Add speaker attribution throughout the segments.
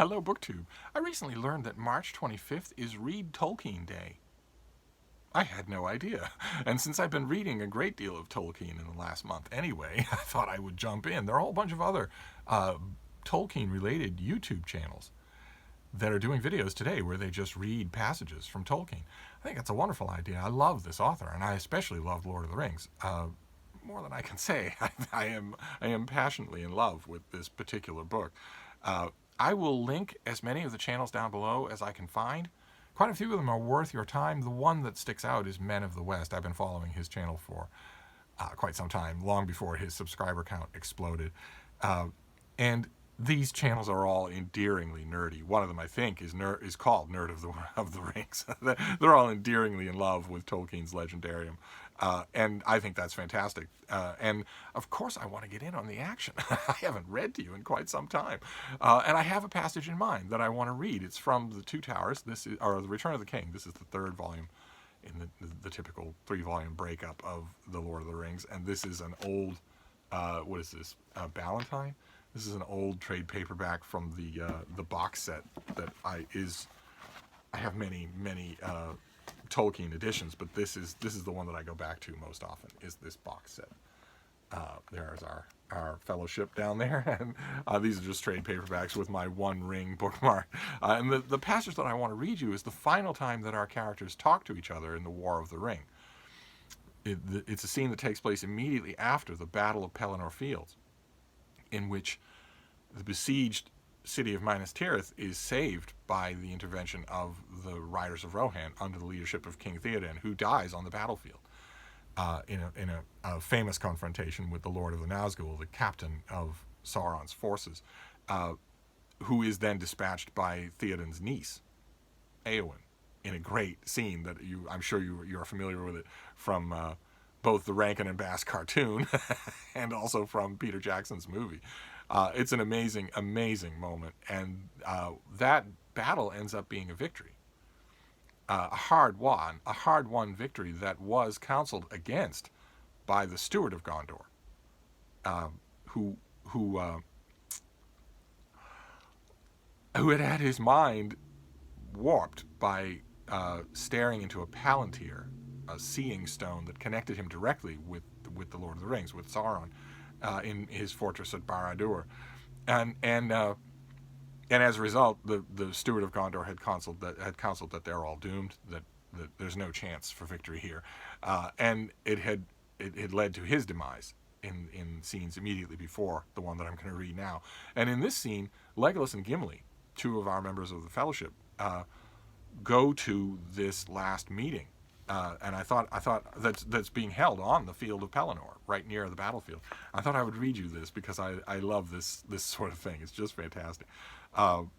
Speaker 1: Hello, BookTube. I recently learned that March 25th is Read Tolkien Day. I had no idea. And since I've been reading a great deal of Tolkien in the last month anyway, I thought I would jump in. There are a whole bunch of other Tolkien-related YouTube channels that are doing videos today where they just read passages from Tolkien. I think that's a wonderful idea. I love this author, and I especially love Lord of the Rings. More than I can say. I am passionately in love with this particular book. I will link as many of the channels down below as I can find. Quite a few of them are worth your time. The one that sticks out is Men of the West. I've been following his channel for quite some time, long before his subscriber count exploded. And these channels are all endearingly nerdy. One of them, I think, is called Nerd of the Rings. They're all endearingly in love with Tolkien's Legendarium. And I think that's fantastic. And of course I want to get in on the action. I haven't read to you in quite some time. And I have a passage in mind that I want to read. It's from The Two Towers, or The Return of the King. This is the third volume in the typical 3-volume breakup of The Lord of the Rings. And this is an old, what is this, Ballantine? This is an old trade paperback from the box set that I have many Tolkien editions, but this is the one that I go back to most often, is this box set. There's our fellowship down there, and these are just trade paperbacks with my One Ring bookmark. And the passage that I want to read you is the final time that our characters talk to each other in the War of the Ring. It's a scene that takes place immediately after the Battle of Pelennor Fields, in which the besieged city of Minas Tirith is saved by the intervention of the Riders of Rohan under the leadership of King Theoden, who dies on the battlefield in a famous confrontation with the Lord of the Nazgul, the captain of Sauron's forces, who is then dispatched by Theoden's niece, Éowyn, in a great scene that I'm sure you're familiar with it from both the Rankin and Bass cartoon and also from Peter Jackson's movie. It's an amazing moment, and that battle ends up being a victory, a hard won victory that was counseled against by the Steward of Gondor, who had his mind warped by staring into a palantir, a seeing stone that connected him directly with the Lord of the Rings, with Sauron, in his fortress at Barad-dûr, and as a result, the Steward of Gondor had counseled that they're all doomed, that there's no chance for victory here, and it had led to his demise in scenes immediately before the one that I'm going to read now. And in this scene, Legolas and Gimli, two of our members of the Fellowship, go to this last meeting. And I thought that's being held on the field of Pelennor, right near the battlefield. I thought I would read you this because I love this sort of thing. It's just fantastic. And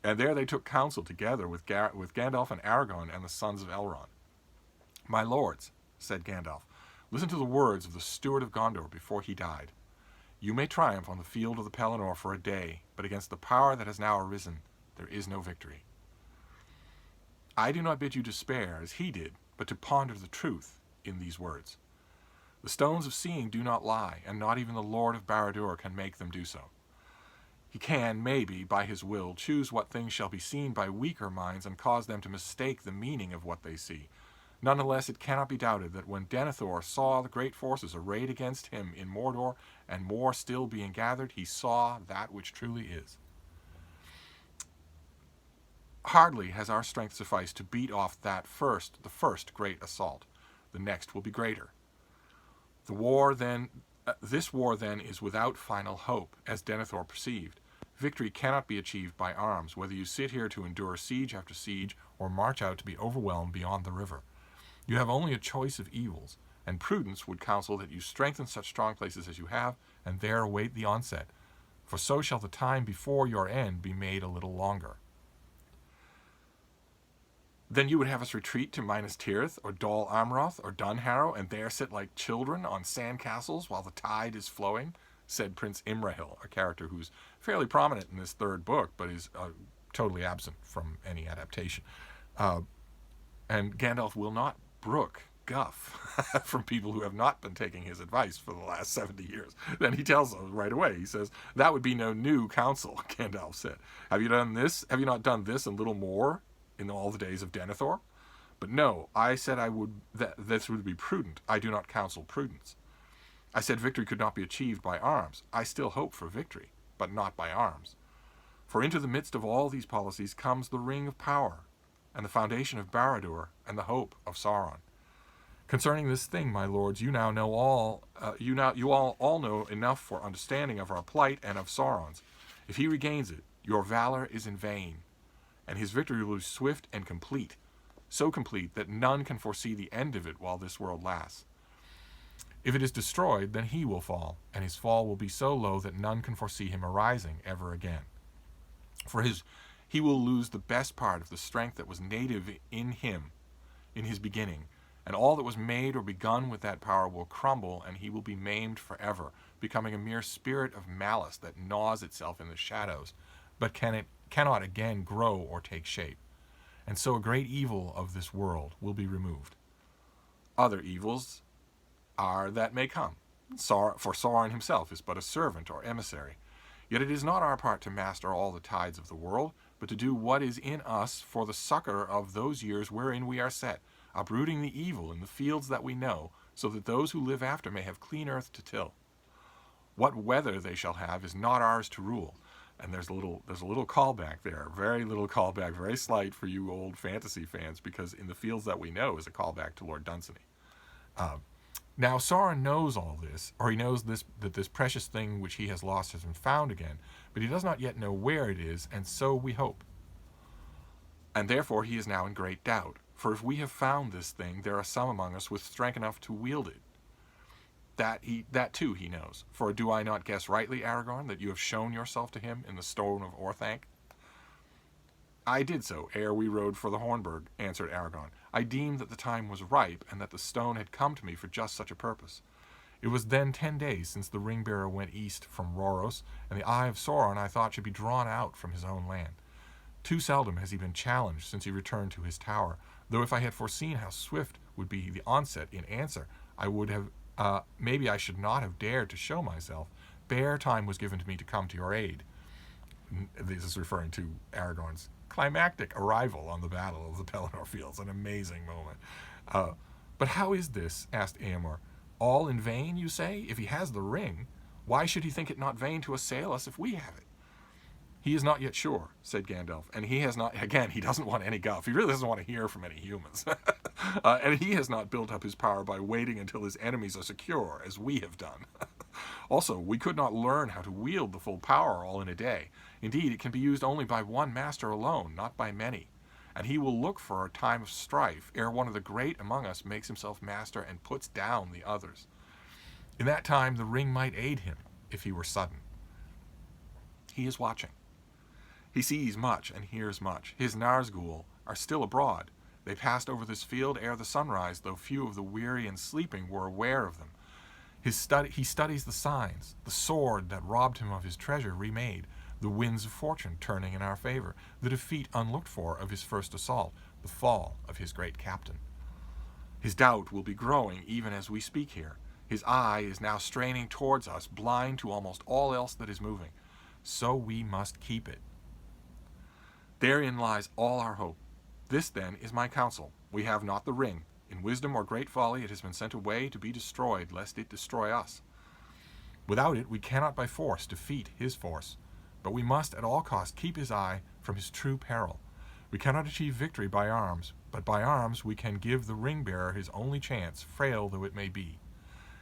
Speaker 1: there they took counsel together with Gandalf and Aragorn and the sons of Elrond. "My lords," said Gandalf, "listen to the words of the Steward of Gondor before he died. You may triumph on the field of the Pelennor for a day, but against the power that has now arisen, there is no victory. I do not bid you despair, as he did, but to ponder the truth in these words. The stones of seeing do not lie, and not even the Lord of Barad-dûr can make them do so. He can, maybe, by his will, choose what things shall be seen by weaker minds and cause them to mistake the meaning of what they see. Nonetheless, it cannot be doubted that when Denethor saw the great forces arrayed against him in Mordor, and more still being gathered, he saw that which truly is. Hardly has our strength sufficed to beat off the first great assault. The next will be greater. This war then is without final hope, as Denethor perceived. Victory cannot be achieved by arms, whether you sit here to endure siege after siege, or march out to be overwhelmed beyond the river. You have only a choice of evils, and prudence would counsel that you strengthen such strong places as you have, and there await the onset, for so shall the time before your end be made a little longer. Then you would have us retreat to Minas Tirith, or Dol Amroth, or Dunharrow, and there sit like children on sand castles while the tide is flowing," said Prince Imrahil, a character who's fairly prominent in this third book, but is totally absent from any adaptation. And Gandalf will not brook guff from people who have not been taking his advice for the last 70 years. Then he tells them right away. He says, "That would be no new counsel," Gandalf said. "Have you done this? Have you not done this and little more in all the days of Denethor? But no, I said that this would be prudent. I do not counsel prudence. I said victory could not be achieved by arms. I still hope for victory, but not by arms. For into the midst of all these policies comes the ring of power, and the foundation of Barad-dûr, and the hope of Sauron. Concerning this thing, my lords, you now know all. You all know enough for understanding of our plight and of Sauron's. If he regains it, your valor is in vain, and his victory will be swift and complete, so complete that none can foresee the end of it while this world lasts. If it is destroyed, then he will fall, and his fall will be so low that none can foresee him arising ever again. For he will lose the best part of the strength that was native in him in his beginning, and all that was made or begun with that power will crumble, and he will be maimed forever, becoming a mere spirit of malice that gnaws itself in the shadows, but cannot again grow or take shape. And so a great evil of this world will be removed. Other evils are that may come, for Sauron himself is but a servant or emissary. Yet it is not our part to master all the tides of the world, but to do what is in us for the succor of those years wherein we are set, uprooting the evil in the fields that we know, so that those who live after may have clean earth to till. What weather they shall have is not ours to rule." And there's a little callback there, very little callback, very slight for you old fantasy fans, because in the fields that we know is a callback to Lord Dunsany. Now Sauron knows all this, or he knows that this precious thing which he has lost has been found again, but he does not yet know where it is, and so we hope. And therefore he is now in great doubt, for if we have found this thing, there are some among us with strength enough to wield it. That too he knows. For do I not guess rightly, Aragorn, that you have shown yourself to him in the stone of Orthanc? "I did so, ere we rode for the Hornburg," answered Aragorn. "I deemed that the time was ripe, and that the stone had come to me for just such a purpose. It was then 10 days since the ring-bearer went east from Rhoros, and the eye of Sauron I thought should be drawn out from his own land. Too seldom has he been challenged since he returned to his tower, though if I had foreseen how swift would be the onset in answer, I would have maybe I should not have dared to show myself. Bare time was given to me to come to your aid." This is referring to Aragorn's climactic arrival on the Battle of the Pelennor Fields, an amazing moment. "But how is this?" asked Éomer. "All in vain, you say? If he has the ring, why should he think it not vain to assail us if we have it?" "He is not yet sure," said Gandalf, and he has not, again, he doesn't want any guff. He really doesn't want to hear from any humans. And he has not built up his power by waiting until his enemies are secure, as we have done. Also, we could not learn how to wield the full power all in a day. Indeed, it can be used only by one master alone, not by many. And he will look for a time of strife, ere one of the great among us makes himself master and puts down the others. In that time the ring might aid him, if he were sudden. He is watching. He sees much and hears much. His Nazgûl are still abroad. They passed over this field ere the sunrise, though few of the weary and sleeping were aware of them. He studies the signs, the sword that robbed him of his treasure remade, the winds of fortune turning in our favor, the defeat unlooked for of his first assault, the fall of his great captain. His doubt will be growing even as we speak here. His eye is now straining towards us, blind to almost all else that is moving. So we must keep it. Therein lies all our hope. This, then, is my counsel. We have not the ring. In wisdom or great folly it has been sent away to be destroyed, lest it destroy us. Without it we cannot by force defeat his force, but we must at all costs keep his eye from his true peril. We cannot achieve victory by arms, but by arms we can give the ring-bearer his only chance, frail though it may be.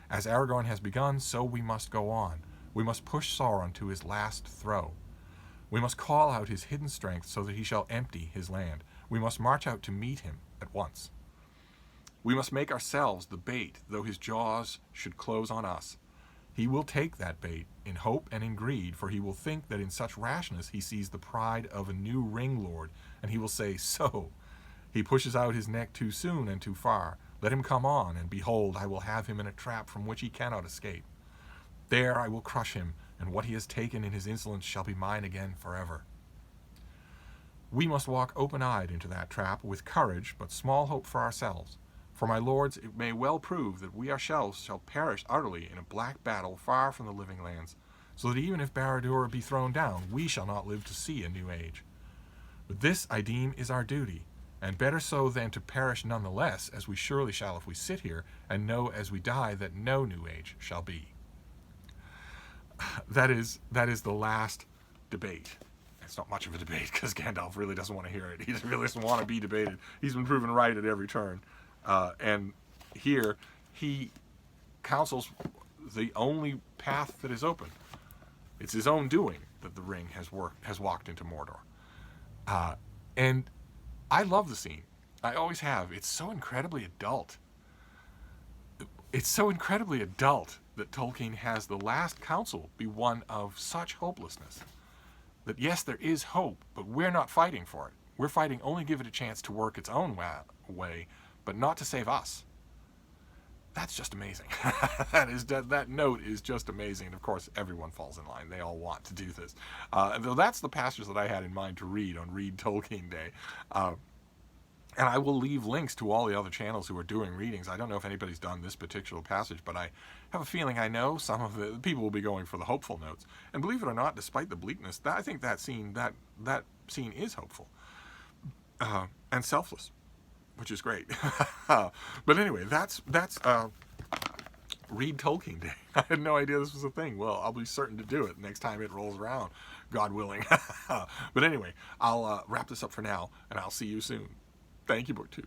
Speaker 1: As Aragorn has begun, so we must go on. We must push Sauron to his last throw. We must call out his hidden strength so that he shall empty his land. We must march out to meet him at once. We must make ourselves the bait, though his jaws should close on us. He will take that bait in hope and in greed, for he will think that in such rashness he sees the pride of a new ring lord, and he will say, "So." He pushes out his neck too soon and too far. Let him come on, and behold, I will have him in a trap from which he cannot escape. There I will crush him, and what he has taken in his insolence shall be mine again forever. We must walk open-eyed into that trap, with courage, but small hope for ourselves. For my lords, it may well prove that we ourselves shall perish utterly in a black battle far from the living lands, so that even if Barad-dûr be thrown down, we shall not live to see a new age. But this, I deem, is our duty, and better so than to perish none the less, as we surely shall if we sit here, and know as we die that no new age shall be. That is the last debate. It's not much of a debate, because Gandalf really doesn't want to hear it. He really doesn't want to be debated. He's been proven right at every turn. And here, he counsels the only path that is open. It's his own doing that the ring has walked into Mordor. And I love the scene. I always have. It's so incredibly adult. It's so incredibly adult that Tolkien has the last counsel be one of such hopelessness. That yes, there is hope, but we're not fighting for it. We're fighting only to give it a chance to work its own way, but not to save us. That's just amazing. That note is just amazing. And of course, everyone falls in line. They all want to do this. Though that's the passage that I had in mind to read on Read Tolkien Day. And I will leave links to all the other channels who are doing readings. I don't know if anybody's done this particular passage, but I have a feeling I know some of the people will be going for the hopeful notes. And believe it or not, despite the bleakness, I think that scene is hopeful and selfless, which is great. But anyway, that's Read Tolkien Day. I had no idea this was a thing. Well, I'll be certain to do it next time it rolls around, God willing. But anyway, I'll wrap this up for now, and I'll see you soon. Thank you, BookTube.